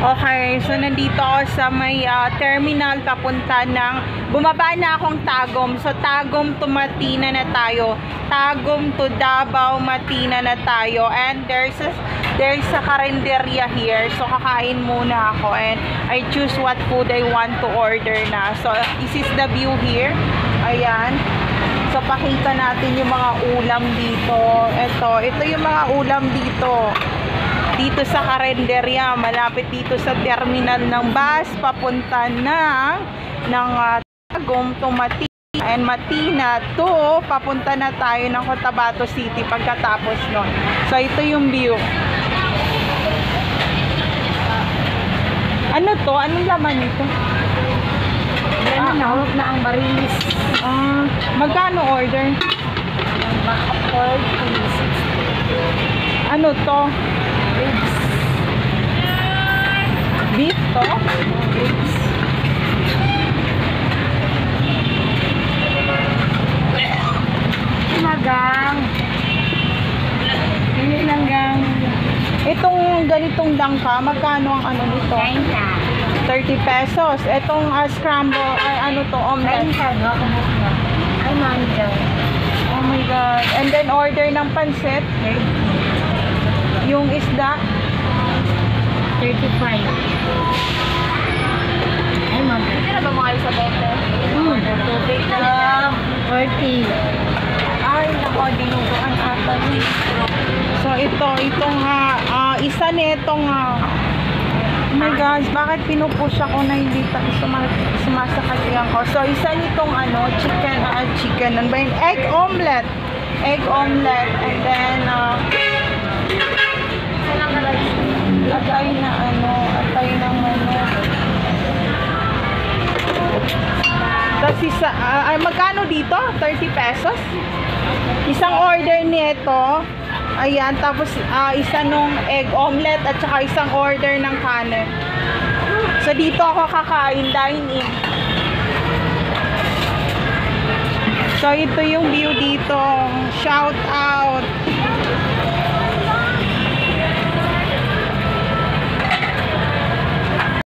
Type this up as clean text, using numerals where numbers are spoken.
Okay, so nandito ako sa may terminal papunta ng bumaba na akong Tagum. So Tagum to Matina na tayo. Tagum to Davao, Matina na tayo. And there's a karinderya here. So kakain muna ako and I choose what food I want to order na. So this is the view here. Ayan. So pakita natin yung mga ulam dito. Ito yung mga ulam dito. Dito sa karinderya, malapit dito sa terminal ng bus papunta ng Tagum to Matina and Matina to papunta na tayo ng Cotabato City pagkatapos nun. So ito yung view. Ano to? Anong laman nito? Nahulog na ang barilis. Magkano order? Back-up 260. Ano to? Ribs. Beef to? Ribs. Magang. Hindi lang gang. Itong ganitong dangka, magkano ang ano nito? 30 pesos. Itong scramble, ay ano to, omelette. Ay, manja. Oh my God. And then order ng pansit. Yung isda. 35. Ay, manja. Hindi na ba mga sa bote? Tubig na lang. 40. Ay, nako, dinuguan ata. So, itong isa nitong oh my gosh, bakit pinupush ako na hindi sumasakalihan ko? So, isa nitong chicken, ano ba yun? Egg omelette, and then, atay ng tapos isa, magkano dito? 30 pesos? Isang order nito. Ayan, tapos isa nung egg omelette at saka isang order ng kanin. So dito ako kakain, dine-in. So ito yung view dito. Shout